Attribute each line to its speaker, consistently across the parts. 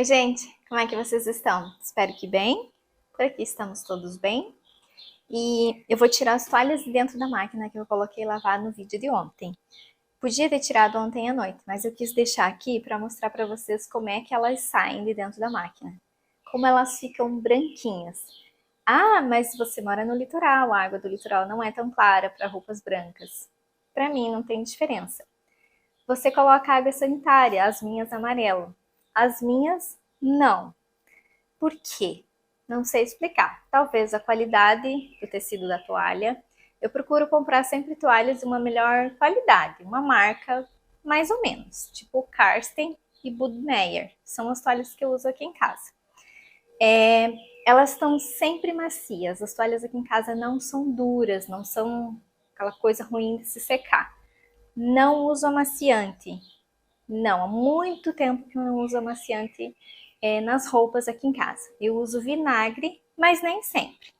Speaker 1: Oi, gente, como é que vocês estão? Espero que bem. Por aqui estamos todos bem. E eu vou tirar as toalhas de dentro da máquina que eu coloquei lavar no vídeo de ontem. Podia ter tirado ontem à noite, mas eu quis deixar aqui para mostrar para vocês como é que elas saem de dentro da máquina. Como elas ficam branquinhas. Ah, mas você mora no litoral, a água do litoral não é tão clara para roupas brancas. Para mim não tem diferença. Você coloca água sanitária, as minhas amarelo. As minhas, não. Por quê? Não sei explicar. Talvez a qualidade do tecido da toalha. Eu procuro comprar sempre toalhas de uma melhor qualidade, uma marca mais ou menos, tipo Karsten e Budmeier. São as toalhas que eu uso aqui em casa. Elas estão sempre macias. As toalhas aqui em casa não são duras, não são aquela coisa ruim de se secar. Não uso amaciante. Não, há muito tempo que eu não uso amaciante nas roupas aqui em casa. Eu uso vinagre, mas nem sempre.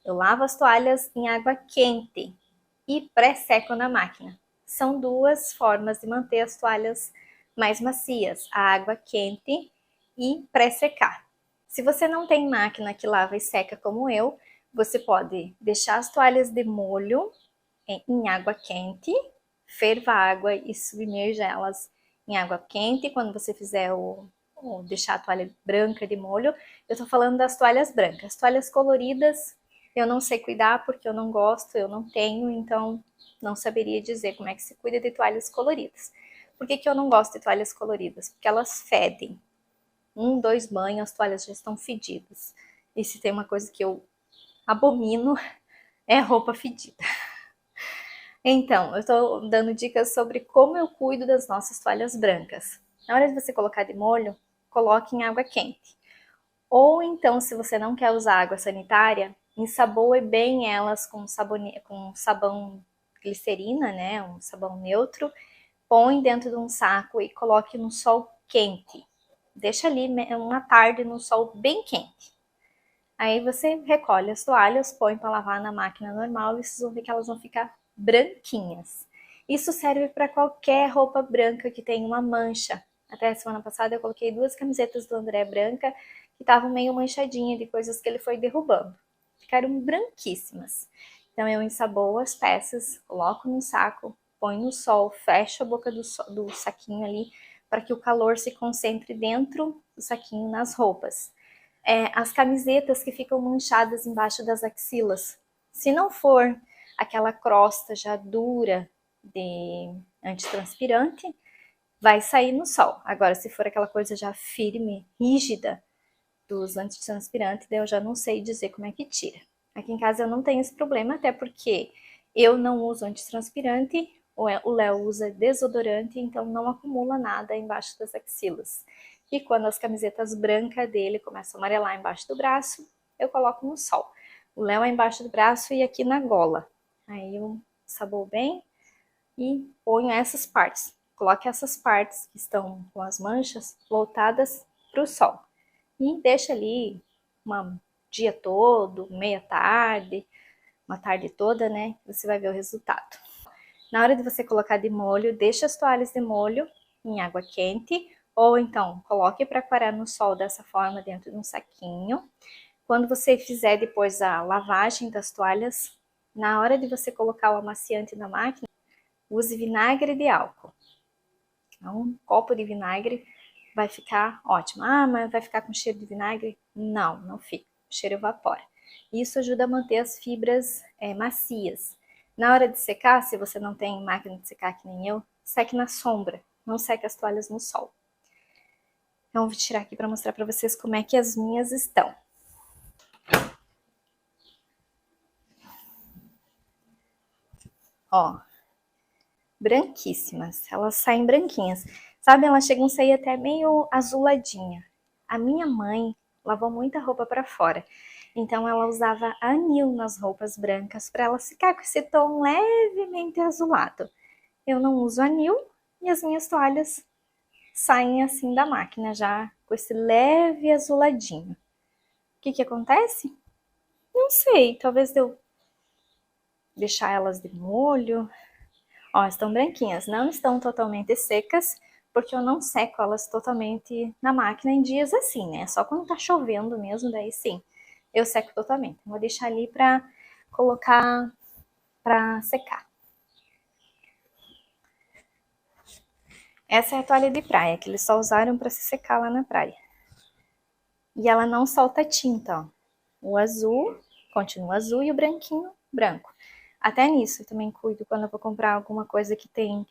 Speaker 1: Eu lavo as toalhas em água quente e pré-seco na máquina. São duas formas de manter as toalhas mais macias: a água quente e pré-secar. Se você não tem máquina que lava e seca como eu, você pode deixar as toalhas de molho em água quente, ferva a água e submerja elas em água quente. Quando você fizer deixar a toalha branca de molho, eu tô falando das toalhas brancas. Toalhas coloridas eu não sei cuidar porque eu não gosto, eu não tenho, então não saberia dizer como é que se cuida de toalhas coloridas. Por que eu não gosto de toalhas coloridas? Porque elas fedem. 2 banhos, as toalhas já estão fedidas. E se tem uma coisa que eu abomino, é roupa fedida. Então, eu estou dando dicas sobre como eu cuido das nossas toalhas brancas. Na hora de você colocar de molho, coloque em água quente. Ou então, se você não quer usar água sanitária, ensaboe bem elas com sabão glicerina, né, um sabão neutro. Põe dentro de um saco e coloque no sol quente. Deixa ali uma tarde no sol bem quente. Aí você recolhe as toalhas, põe para lavar na máquina normal e vocês vão ver que elas vão ficar branquinhas. Isso serve para qualquer roupa branca que tem uma mancha. Até a semana passada eu coloquei 2 camisetas do André branca que estavam meio manchadinhas de coisas que ele foi derrubando. Ficaram branquíssimas. Então eu ensaboo as peças, coloco num saco, ponho no sol, fecho a boca do saquinho ali para que o calor se concentre dentro do saquinho nas roupas. As camisetas que ficam manchadas embaixo das axilas. Se não for aquela crosta já dura de antitranspirante, vai sair no sol. Agora, se for aquela coisa já firme, rígida dos antitranspirantes, eu já não sei dizer como é que tira. Aqui em casa eu não tenho esse problema, até porque eu não uso antitranspirante, o Léo usa desodorante, então não acumula nada embaixo das axilas. E quando as camisetas brancas dele começam a amarelar embaixo do braço, eu coloco no sol. O Léo é embaixo do braço e aqui na gola. Aí eu saboo bem e ponho essas partes. Coloque essas partes que estão com as manchas voltadas para o sol. E deixa ali um dia todo, meia tarde, uma tarde toda, né? Você vai ver o resultado. Na hora de você colocar de molho, deixa as toalhas de molho em água quente, ou então coloque para aquarar no sol dessa forma dentro de um saquinho. Quando você fizer depois a lavagem das toalhas, na hora de você colocar o amaciante na máquina, use vinagre de álcool. Um copo de vinagre vai ficar ótimo. Ah, mas vai ficar com cheiro de vinagre? Não, não fica. O cheiro evapora. Isso ajuda a manter as fibras macias. Na hora de secar, se você não tem máquina de secar que nem eu, seque na sombra. Não seque as toalhas no sol. Então, vou tirar aqui para mostrar para vocês como é que as minhas estão. Ó, branquíssimas. Elas saem branquinhas. Sabe, elas chegam a sair até meio azuladinha. A minha mãe lavou muita roupa para fora. Então ela usava anil nas roupas brancas para elas ficar com esse tom levemente azulado. Eu não uso anil e as minhas toalhas saem assim da máquina já com esse leve azuladinho. O que acontece? Não sei, talvez eu deixar elas de molho. Ó, estão branquinhas, não estão totalmente secas, porque eu não seco elas totalmente na máquina em dias assim, né? Só quando tá chovendo mesmo, daí sim, eu seco totalmente. Vou deixar ali pra colocar pra secar. Essa é a toalha de praia, que eles só usaram pra se secar lá na praia. E ela não solta tinta, ó. O azul continua azul e o branquinho, branco. Até nisso eu também cuido quando eu vou comprar alguma coisa que tem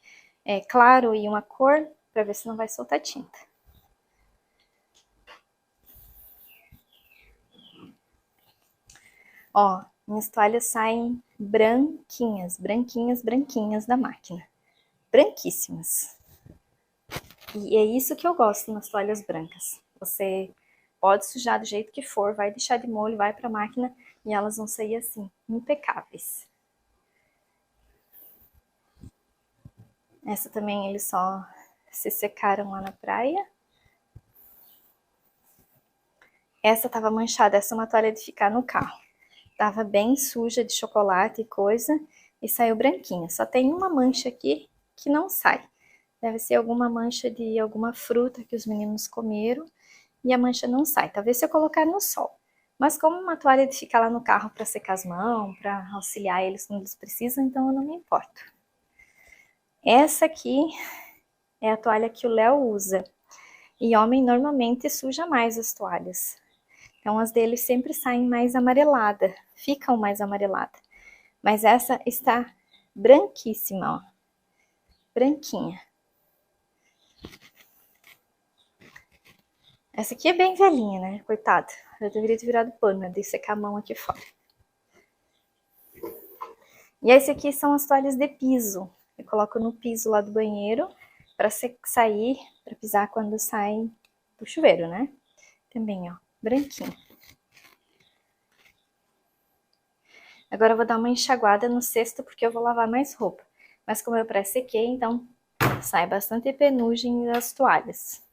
Speaker 1: claro e uma cor, pra ver se não vai soltar tinta. Ó, minhas toalhas saem branquinhas, branquinhas, branquinhas da máquina. Branquíssimas. E é isso que eu gosto nas toalhas brancas. Você pode sujar do jeito que for, vai deixar de molho, vai pra máquina e elas vão sair assim, impecáveis. Essa também eles só se secaram lá na praia. Essa tava manchada, essa é uma toalha de ficar no carro. Tava bem suja de chocolate e coisa e saiu branquinha. Só tem uma mancha aqui que não sai. Deve ser alguma mancha de alguma fruta que os meninos comeram e a mancha não sai. Talvez se eu colocar no sol. Mas como uma toalha de ficar lá no carro para secar as mãos, para auxiliar eles quando eles precisam, então eu não me importo. Essa aqui é a toalha que o Léo usa. E homem normalmente suja mais as toalhas. Então as dele sempre saem mais amarelada, ficam mais amarelada. Mas essa está branquíssima, ó. Branquinha. Essa aqui é bem velhinha, né? Coitada. Eu deveria ter virado pano, né? De secar a mão aqui fora. E esse aqui são as toalhas de piso. Eu coloco no piso lá do banheiro para sair, para pisar quando sai do chuveiro, né? Também, ó, branquinho. Agora eu vou dar uma enxaguada no cesto porque eu vou lavar mais roupa. Mas como eu pré-sequei, então sai bastante penugem das toalhas.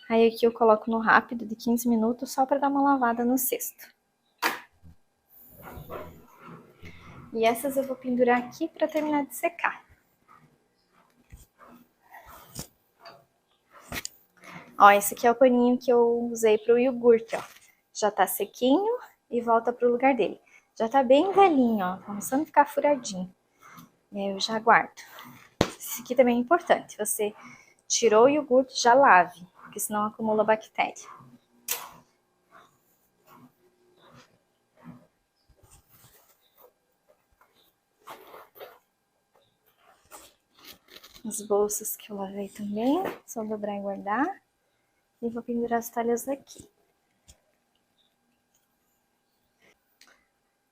Speaker 1: Aí aqui eu coloco no rápido de 15 minutos só para dar uma lavada no cesto. E essas eu vou pendurar aqui para terminar de secar. Ó, esse aqui é o paninho que eu usei pro iogurte, ó. Já tá sequinho e volta pro lugar dele. Já tá bem velhinho, ó, começando a ficar furadinho. E aí eu já guardo. Esse aqui também é importante, você tirou o iogurte, já lave, porque senão acumula bactéria. As bolsas que eu lavei também, só dobrar e guardar. E vou pendurar as toalhas aqui.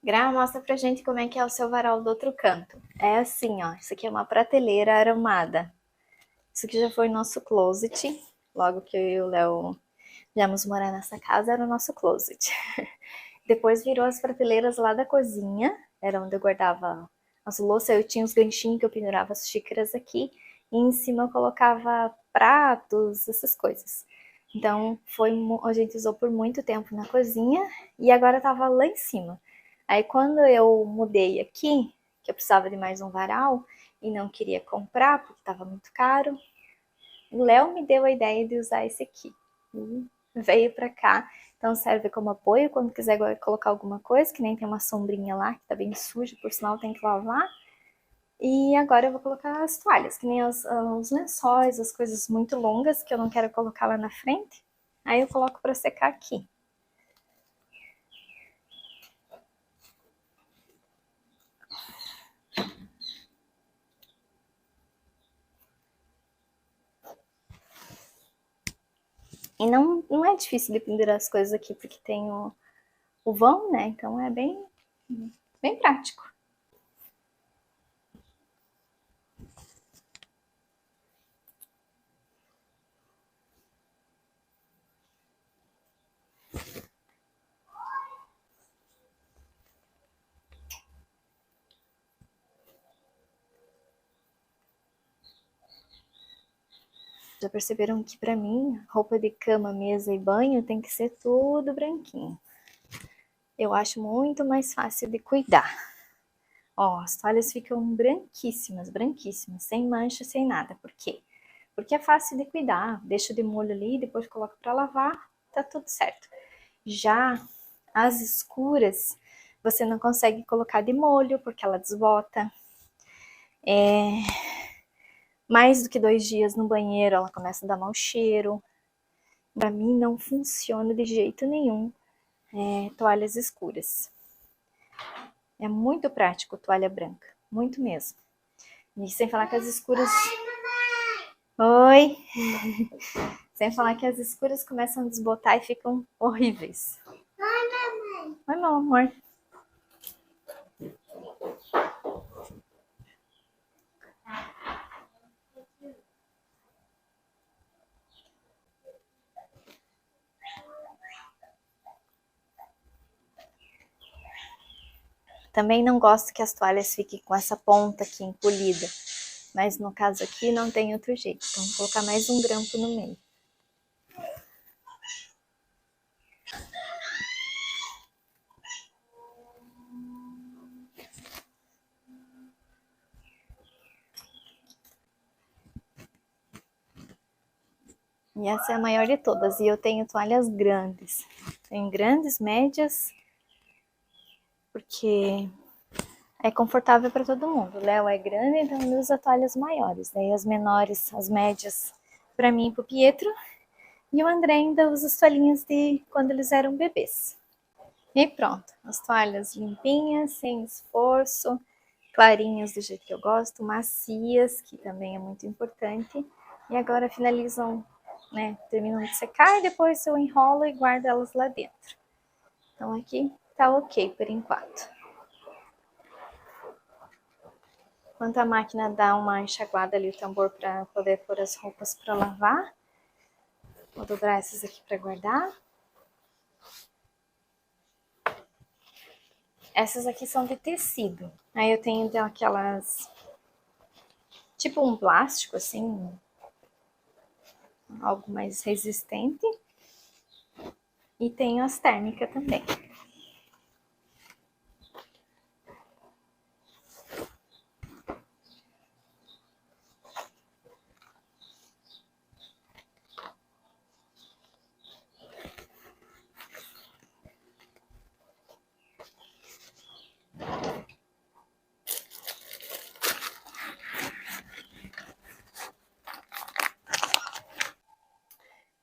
Speaker 1: Gra, mostra pra gente como é que é o seu varal do outro canto. É assim, ó, isso aqui é uma prateleira arrumada. Isso aqui já foi nosso closet, logo que eu e o Léo viemos morar nessa casa, era o nosso closet. Depois virou as prateleiras lá da cozinha, era onde eu guardava as louças, eu tinha os ganchinhos que eu pendurava as xícaras aqui, e em cima eu colocava pratos, essas coisas. Então, a gente usou por muito tempo na cozinha, e agora tava lá em cima. Aí quando eu mudei aqui, que eu precisava de mais um varal, e não queria comprar, porque estava muito caro, o Léo me deu a ideia de usar esse aqui. E veio pra cá. Então serve como apoio quando quiser colocar alguma coisa, que nem tem uma sombrinha lá, que tá bem suja, por sinal tem que lavar. E agora eu vou colocar as toalhas, que nem os lençóis, as coisas muito longas que eu não quero colocar lá na frente. Aí eu coloco pra secar aqui. E não é difícil de pendurar as coisas aqui, porque tem o vão, né? Então é bem prático. Já perceberam que pra mim, roupa de cama, mesa e banho tem que ser tudo branquinho. Eu acho muito mais fácil de cuidar. Ó, as toalhas ficam branquíssimas, branquíssimas, sem mancha, sem nada. Por quê? porque é fácil de cuidar. Deixo de molho ali, depois coloco para lavar, tá tudo certo. Já as escuras, você não consegue colocar de molho, porque ela desbota. Mais do que 2 dias no banheiro, ela começa a dar mau cheiro. Para mim não funciona de jeito nenhum toalhas escuras. É muito prático toalha branca, muito mesmo. E sem falar que as escuras... Oi! Sem falar que as escuras começam a desbotar e ficam horríveis. Oi, meu amor. Também não gosto que as toalhas fiquem com essa ponta aqui encolhida. Mas no caso aqui não tem outro jeito. Então vou colocar mais um grampo no meio. E essa é a maior de todas. E eu tenho toalhas grandes. Tenho grandes, médias, porque é confortável para todo mundo. O Léo é grande, então ele usa toalhas maiores. Daí as menores, as médias, para mim e pro Pietro. E o André ainda usa as toalhinhas de quando eles eram bebês. E pronto, as toalhas limpinhas, sem esforço, clarinhas do jeito que eu gosto, macias, que também é muito importante. E agora finalizam, né, terminam de secar e depois eu enrolo e guardo elas lá dentro. Então aqui tá ok por enquanto. Enquanto a máquina dá uma enxaguada ali, o tambor para poder pôr as roupas para lavar. Vou dobrar essas aqui para guardar. Essas aqui são de tecido. Aí eu tenho aquelas... tipo um plástico, assim. Algo mais resistente. E tenho as térmicas também.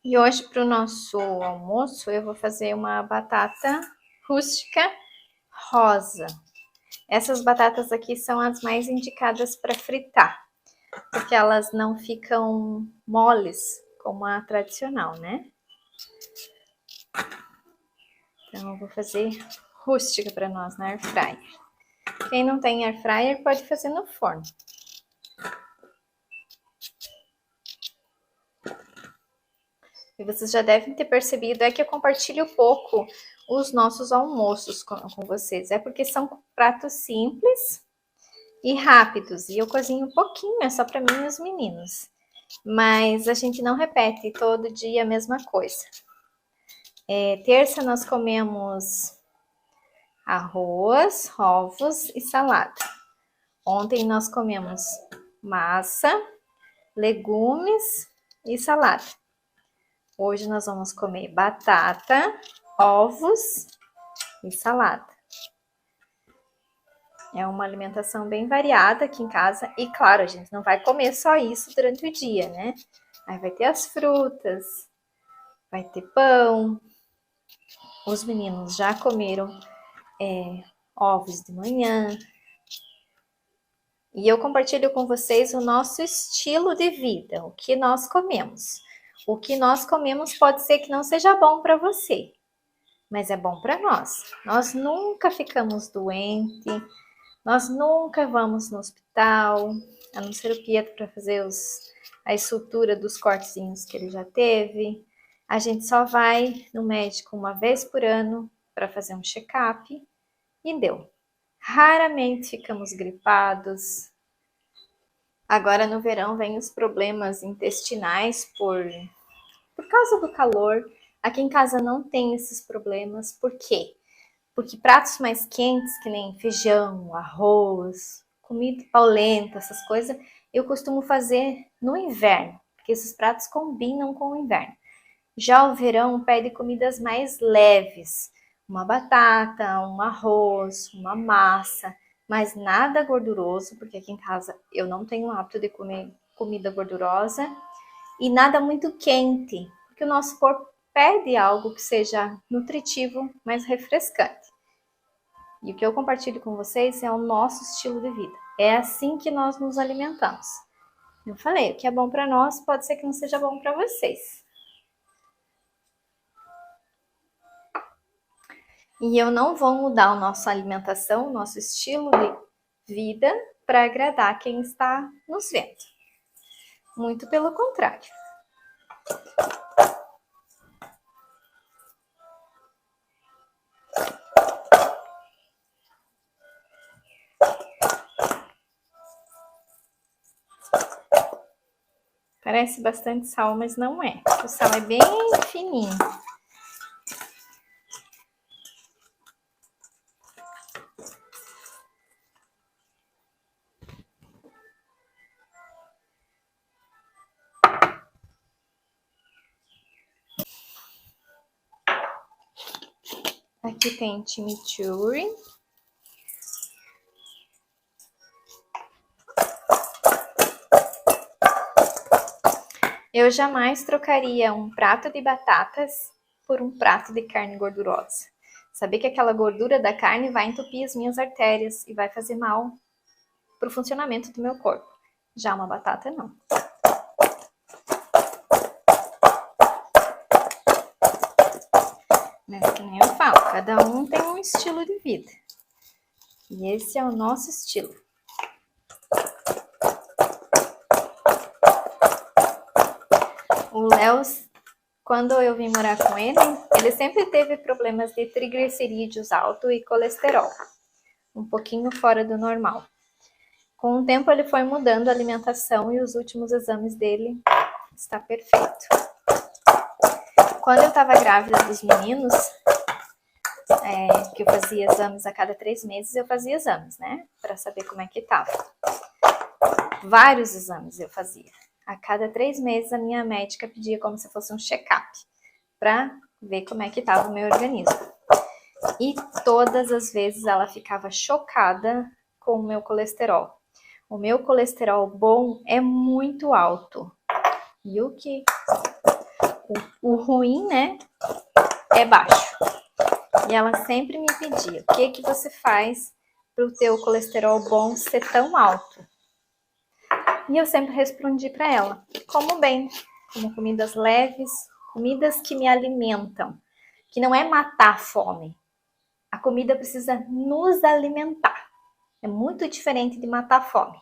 Speaker 1: E hoje, para o nosso almoço, eu vou fazer uma batata rústica rosa. Essas batatas aqui são as mais indicadas para fritar, porque elas não ficam moles, como a tradicional, né? Então, eu vou fazer rústica para nós na air fryer. Quem não tem air fryer pode fazer no forno. E vocês já devem ter percebido que eu compartilho pouco os nossos almoços com vocês. É porque são pratos simples e rápidos. E eu cozinho um pouquinho, é só para mim e os meninos. Mas a gente não repete todo dia a mesma coisa. Terça nós comemos arroz, ovos e salada. Ontem nós comemos massa, legumes e salada. Hoje nós vamos comer batata, ovos e salada. É uma alimentação bem variada aqui em casa. E claro, a gente não vai comer só isso durante o dia, né? Aí vai ter as frutas, vai ter pão. Os meninos já comeram ovos de manhã. E eu compartilho com vocês o nosso estilo de vida, o que nós comemos. O que nós comemos pode ser que não seja bom para você, mas é bom para nós. Nós nunca ficamos doentes, nós nunca vamos no hospital, a não ser o Pietro para fazer a estrutura dos cortezinhos que ele já teve. A gente só vai no médico uma vez por ano para fazer um check-up e deu. Raramente ficamos gripados. Agora no verão vem os problemas intestinais por causa do calor. Aqui em casa não tem esses problemas. Por quê? Porque pratos mais quentes, que nem feijão, arroz, comida paulenta, essas coisas, eu costumo fazer no inverno. porque esses pratos combinam com o inverno. Já o verão pede comidas mais leves, uma batata, um arroz, uma massa, mas nada gorduroso, porque aqui em casa eu não tenho o hábito de comer comida gordurosa, e nada muito quente, porque o nosso corpo pede algo que seja nutritivo, mas refrescante. E o que eu compartilho com vocês é o nosso estilo de vida. É assim que nós nos alimentamos. Eu falei, o que é bom para nós pode ser que não seja bom para vocês. E eu não vou mudar a nossa alimentação, o nosso estilo de vida para agradar quem está nos vendo. Muito pelo contrário. Parece bastante sal, mas não é. O sal é bem fininho. Aqui tem chimichurri. Eu jamais trocaria um prato de batatas por um prato de carne gordurosa. Saber que aquela gordura da carne vai entupir as minhas artérias e vai fazer mal para o funcionamento do meu corpo. Já uma batata, não. Mas que nem eu falo, cada um tem um estilo de vida. E esse é o nosso estilo. O Léo, quando eu vim morar com ele sempre teve problemas de triglicerídeos alto e colesterol, um pouquinho fora do normal. Com o tempo ele foi mudando a alimentação e os últimos exames dele está perfeito. Quando eu estava grávida dos meninos, que eu fazia exames a cada 3 meses, eu fazia exames, né? Para saber como é que estava. Vários exames eu fazia. A cada 3 meses a minha médica pedia como se fosse um check-up para ver como é que estava o meu organismo. E todas as vezes ela ficava chocada com o meu colesterol. O meu colesterol bom é muito alto. E o ruim, né, é baixo. E ela sempre me pedia, o que você faz para o teu colesterol bom ser tão alto? E eu sempre respondi para ela, como bem, como comidas leves, comidas que me alimentam, que não é matar a fome. A comida precisa nos alimentar. É muito diferente de matar a fome.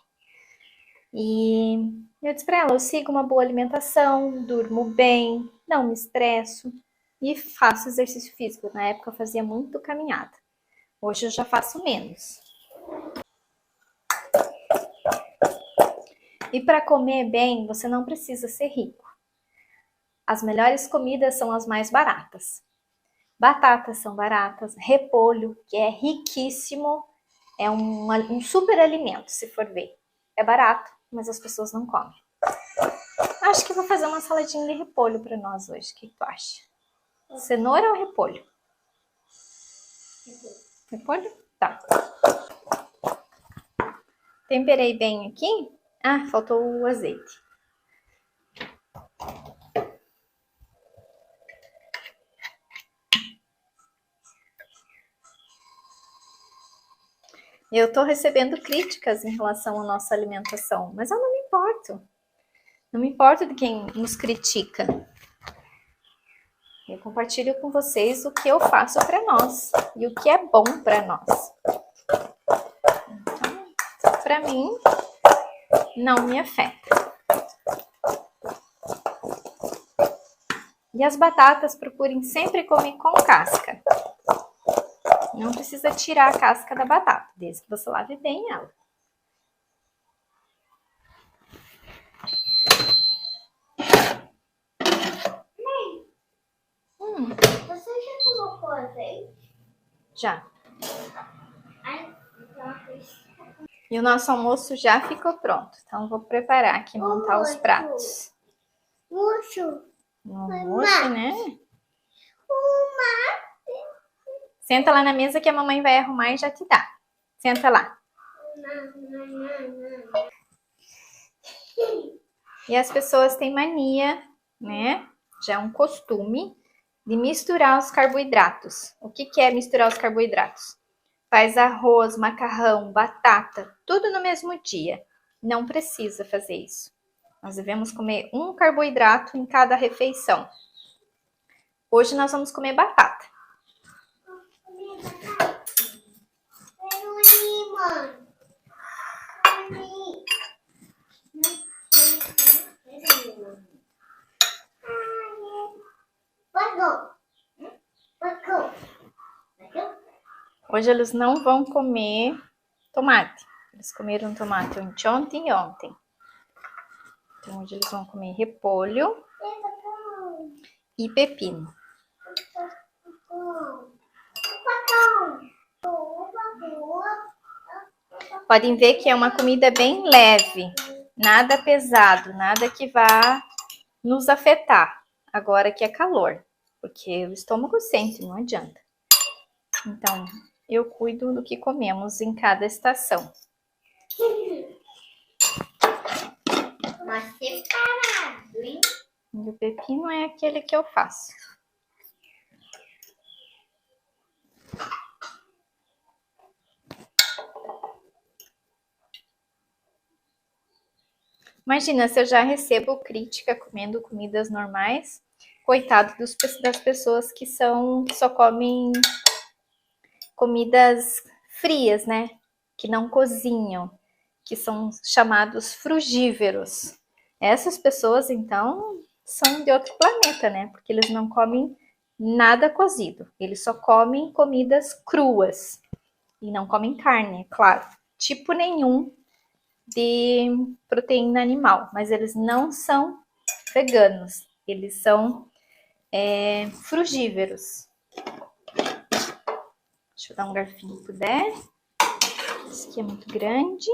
Speaker 1: E eu disse para ela, eu sigo uma boa alimentação, durmo bem, não me estresso e faço exercício físico. Na época eu fazia muito caminhada. Hoje eu já faço menos. E para comer bem, você não precisa ser rico. As melhores comidas são as mais baratas. Batatas são baratas, repolho, que é riquíssimo, é um super alimento, se for ver. É barato, mas as pessoas não comem. Acho que vou fazer uma saladinha de repolho para nós hoje. O que tu acha? Cenoura ou repolho? Repolho? Tá. Temperei bem aqui. Ah, faltou o azeite. Eu tô recebendo críticas em relação à nossa alimentação, mas eu não me importo. Não me importo de quem nos critica. Eu compartilho com vocês o que eu faço para nós e o que é bom para nós. Então, para mim, não me afeta. E as batatas, procurem sempre comer com casca. Não precisa tirar a casca da batata, desde que você lave bem ela.
Speaker 2: Você já colocou azeite?
Speaker 1: Já.
Speaker 2: Ai,
Speaker 1: E o nosso almoço já ficou pronto. Então, vou preparar aqui, montar os pratos.
Speaker 2: Murcho.
Speaker 1: No almoço, né? Senta lá na mesa que a mamãe vai arrumar e já te dá. Senta lá. E as pessoas têm mania, né? Já é um costume de misturar os carboidratos. O que é misturar os carboidratos? Faz arroz, macarrão, batata, tudo no mesmo dia. Não precisa fazer isso. Nós devemos comer um carboidrato em cada refeição. Hoje nós vamos comer batata. Hoje eles não vão comer tomate. Eles comeram tomate ontem e ontem. Então hoje eles vão comer repolho e pepino. Podem ver que é uma comida bem leve, nada pesado, nada que vá nos afetar, agora que é calor, porque o estômago sente, não adianta. Então, eu cuido do que comemos em cada estação.
Speaker 2: Mas separado, hein?
Speaker 1: E o pepino é aquele que eu faço. Imagina se eu já recebo crítica comendo comidas normais. Coitado das pessoas que só comem comidas frias, né? Que não cozinham, que são chamados frugíveros. Essas pessoas, então, são de outro planeta, né? Porque eles não comem nada cozido. Eles só comem comidas cruas. E não comem carne, é claro. Tipo nenhum de proteína animal. Mas eles não são veganos. Eles são frugíveros. Deixa eu dar um garfinho se puder. Esse aqui é muito grande.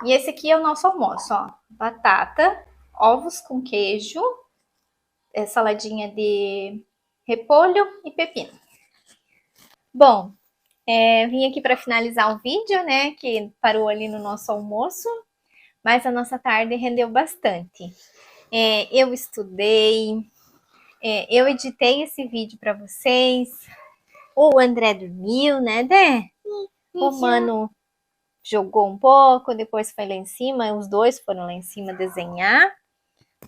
Speaker 1: E esse aqui é o nosso almoço, ó. Batata, ovos com queijo, saladinha de repolho e pepino. Bom, vim aqui para finalizar o vídeo, né? Que parou ali no nosso almoço, mas a nossa tarde rendeu bastante. Eu estudei, eu editei esse vídeo para vocês. O André dormiu, né, Dé? O Mano jogou um pouco, depois foi lá em cima, os dois foram lá em cima desenhar.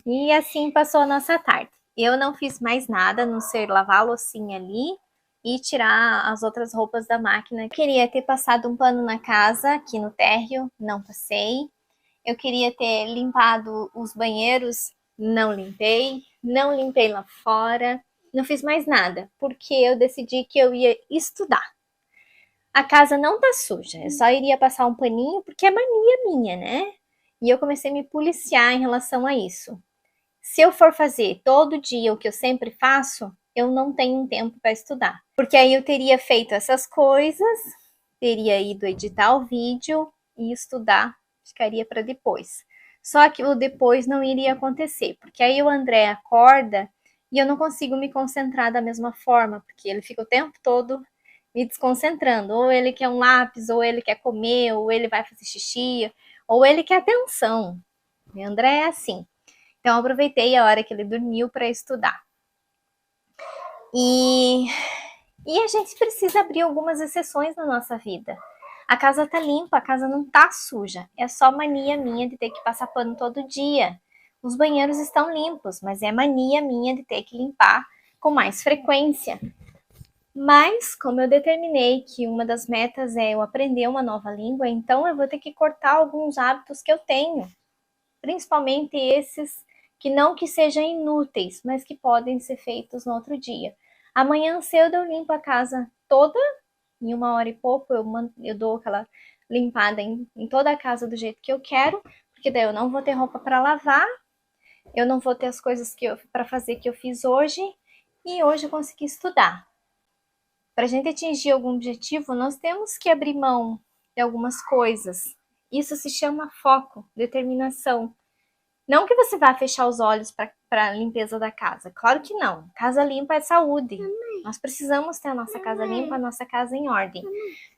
Speaker 1: E assim passou a nossa tarde. Eu não fiz mais nada, a não ser lavar a loucinha ali e tirar as outras roupas da máquina. Eu queria ter passado um pano na casa, aqui no térreo, não passei. Eu queria ter limpado os banheiros, não limpei. Não limpei lá fora, não fiz mais nada, porque eu decidi que eu ia estudar. A casa não tá suja, eu só iria passar um paninho, porque é mania minha, né? E eu comecei a me policiar em relação a isso. Se eu for fazer todo dia o que eu sempre faço, eu não tenho tempo para estudar. Porque aí eu teria feito essas coisas, teria ido editar o vídeo e estudar, ficaria para depois. Só que o depois não iria acontecer, porque aí o André acorda e eu não consigo me concentrar da mesma forma, porque ele fica o tempo todo me desconcentrando. Ou ele quer um lápis, ou ele quer comer, ou ele vai fazer xixi, ou ele quer atenção. O André é assim. Então, eu aproveitei a hora que ele dormiu para estudar. E a gente precisa abrir algumas exceções na nossa vida. A casa tá limpa, a casa não tá suja. É só mania minha de ter que passar pano todo dia. Os banheiros estão limpos, mas é mania minha de ter que limpar com mais frequência. Mas, como eu determinei que uma das metas é eu aprender uma nova língua, então eu vou ter que cortar alguns hábitos que eu tenho. Principalmente esses que sejam inúteis, mas que podem ser feitos no outro dia. Amanhã cedo eu limpo a casa toda, em 1 hora e pouco eu dou aquela limpada em toda a casa do jeito que eu quero, porque daí eu não vou ter roupa para lavar, eu não vou ter as coisas para fazer que eu fiz hoje, e hoje eu consegui estudar. Para a gente atingir algum objetivo, nós temos que abrir mão de algumas coisas. Isso se chama foco, determinação. Não que você vá fechar os olhos para a limpeza da casa. Claro que não. Casa limpa é saúde. Nós precisamos ter a nossa casa limpa, a nossa casa em ordem.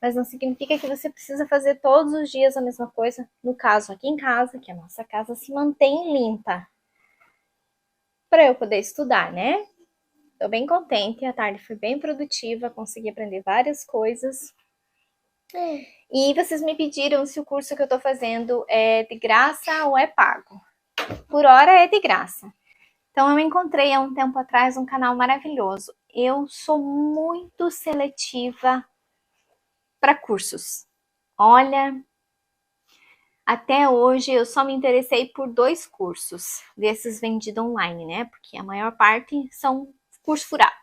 Speaker 1: Mas não significa que você precisa fazer todos os dias a mesma coisa. No caso, aqui em casa, que a nossa casa se mantém limpa. Para eu poder estudar, né? Estou bem contente. A tarde foi bem produtiva. Consegui aprender várias coisas. E vocês me pediram se o curso que eu estou fazendo é de graça ou é pago. Por hora é de graça. Então eu encontrei há um tempo atrás um canal maravilhoso. Eu sou muito seletiva para cursos. Olha, até hoje eu só me interessei por 2 cursos desses vendidos online, né? Porque a maior parte são curso furado.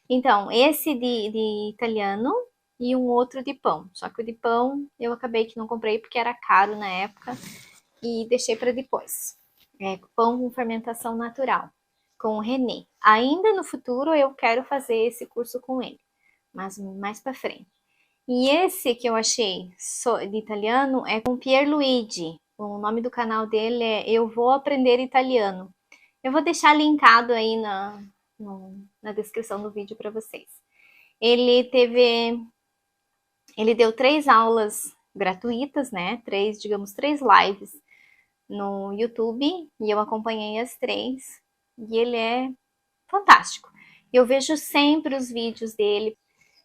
Speaker 1: Então, esse de italiano e um outro de pão. Só que o de pão eu acabei que não comprei porque era caro na época e deixei para depois. Pão com fermentação natural, com o René. Ainda no futuro eu quero fazer esse curso com ele, mas mais para frente. E esse que eu achei de italiano é com Pierluigi. O nome do canal dele é Eu Vou Aprender Italiano. Eu vou deixar linkado aí na descrição do vídeo para vocês. Ele deu 3 aulas gratuitas, né? 3 lives no YouTube e eu acompanhei as 3 e ele é fantástico. Eu vejo sempre os vídeos dele.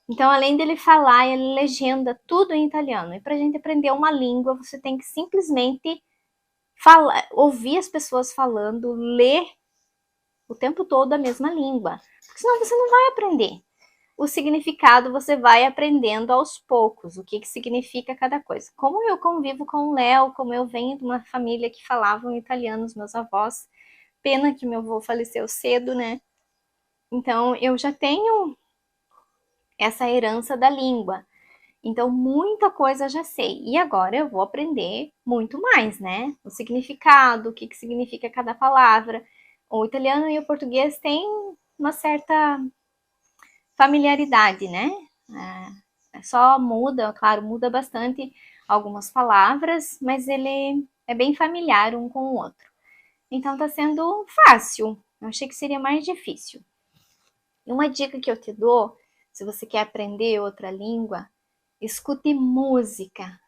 Speaker 1: Então, além dele falar, ele legenda tudo em italiano. E para a gente aprender uma língua, você tem que simplesmente ouvir as pessoas falando, ler o tempo todo a mesma língua. Porque senão você não vai aprender. O significado você vai aprendendo aos poucos, o que significa cada coisa. Como eu convivo com o Léo, como eu venho de uma família que falavam italiano, os meus avós, pena que meu avô faleceu cedo, né? Então eu já tenho essa herança da língua. Então muita coisa já sei. E agora eu vou aprender muito mais, né? O significado, o que significa cada palavra. O italiano e o português têm uma certa familiaridade, né? Só muda, claro, muda bastante algumas palavras, mas ele é bem familiar um com o outro. Então tá sendo fácil. Eu achei que seria mais difícil. E uma dica que eu te dou, se você quer aprender outra língua, escute música.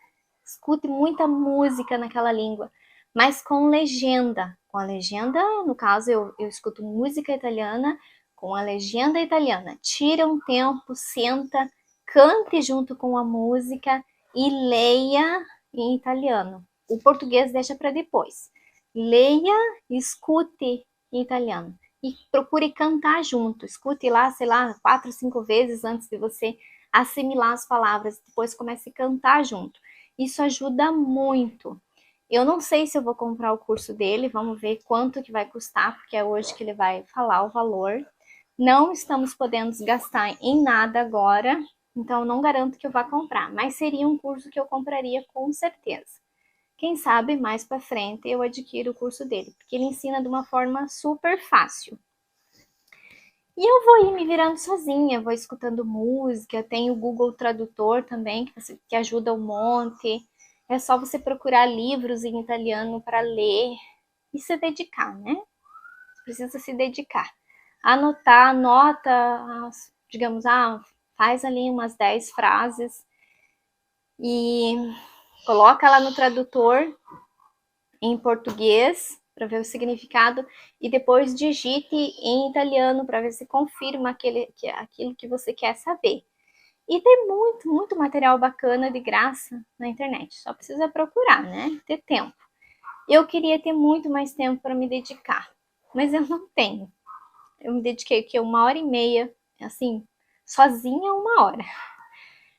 Speaker 1: Escute muita música naquela língua, mas com legenda. Com a legenda, no caso, eu escuto música italiana com a legenda italiana. Tira um tempo, senta, cante junto com a música e leia em italiano. O português deixa para depois. Leia e escute em italiano. E procure cantar junto. Escute lá, sei lá, 4, 5 vezes antes de você assimilar as palavras. Depois comece a cantar junto. Isso ajuda muito. Eu não sei se eu vou comprar o curso dele, vamos ver quanto que vai custar, porque é hoje que ele vai falar o valor. Não estamos podendo gastar em nada agora, então não garanto que eu vá comprar, mas seria um curso que eu compraria com certeza. Quem sabe mais para frente eu adquiro o curso dele, porque ele ensina de uma forma super fácil. E eu vou ir me virando sozinha, vou escutando música, tem o Google Tradutor também, que ajuda um monte. É só você procurar livros em italiano para ler e se dedicar, né? Precisa se dedicar. Anota, digamos, faz ali umas 10 frases e coloca lá no tradutor em português para ver o significado e depois digite em italiano para ver se confirma aquilo que você quer saber. E tem muito material bacana de graça na internet. Só precisa procurar, né? Ter tempo. Eu queria ter muito mais tempo para me dedicar, mas eu não tenho. Eu me dediquei aqui 1h30, assim, sozinha 1 hora.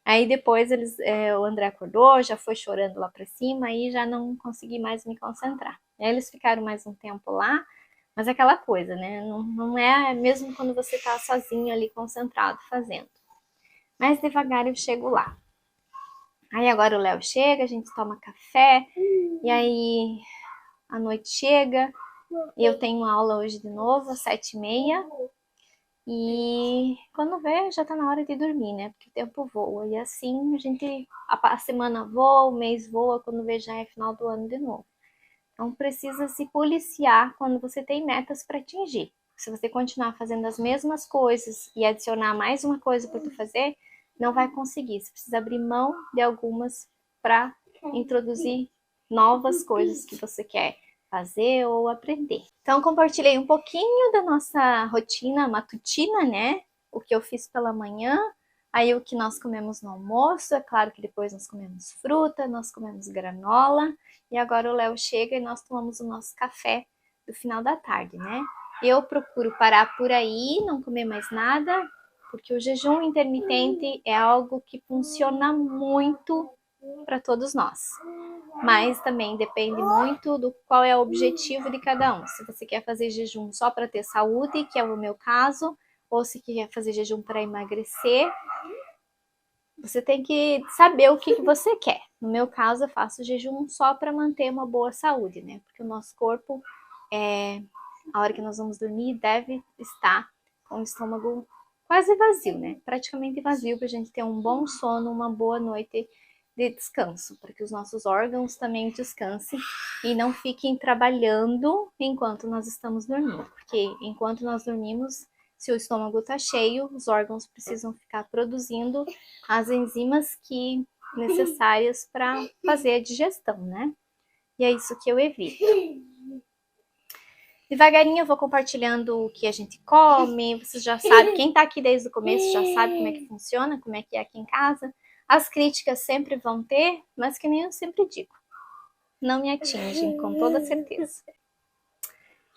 Speaker 1: Aí depois o André acordou, já foi chorando lá para cima e já não consegui mais me concentrar. Aí eles ficaram mais um tempo lá, mas é aquela coisa, né? Não é mesmo quando você tá sozinho ali concentrado fazendo. Mas devagar eu chego lá. Aí agora o Léo chega, a gente toma café, e aí a noite chega, e eu tenho aula hoje de novo, às 7h30. E quando vê, já tá na hora de dormir, né? Porque o tempo voa. E assim a semana voa, o mês voa, quando vê já é final do ano de novo. Então precisa se policiar quando você tem metas para atingir. Se você continuar fazendo as mesmas coisas e adicionar mais uma coisa para tu fazer, não vai conseguir. Você precisa abrir mão de algumas para introduzir novas coisas que você quer fazer ou aprender. Então compartilhei um pouquinho da nossa rotina matutina, né? O que eu fiz pela manhã, aí o que nós comemos no almoço, é claro que depois nós comemos fruta, nós comemos granola, e agora o Léo chega e nós tomamos o nosso café do final da tarde, né? Eu procuro parar por aí, não comer mais nada, porque o jejum intermitente é algo que funciona muito para todos nós. Mas também depende muito do qual é o objetivo de cada um. Se você quer fazer jejum só para ter saúde, que é o meu caso, ou se quer fazer jejum para emagrecer, você tem que saber o que você quer. No meu caso, eu faço jejum só para manter uma boa saúde, né? Porque o nosso corpo, a hora que nós vamos dormir, deve estar com o estômago quase vazio, né? Praticamente vazio para a gente ter um bom sono, uma boa noite de descanso, para que os nossos órgãos também descansem e não fiquem trabalhando enquanto nós estamos dormindo. Porque enquanto nós dormimos, se o estômago está cheio, os órgãos precisam ficar produzindo as enzimas necessárias para fazer a digestão, né? E é isso que eu evito. Devagarinho eu vou compartilhando o que a gente come, vocês já sabem, quem tá aqui desde o começo já sabe como é que funciona, como é que é aqui em casa. As críticas sempre vão ter, mas que nem eu sempre digo, não me atingem, com toda certeza.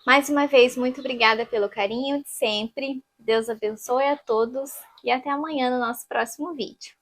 Speaker 1: Mais uma vez, muito obrigada pelo carinho de sempre. Deus abençoe a todos e até amanhã no nosso próximo vídeo.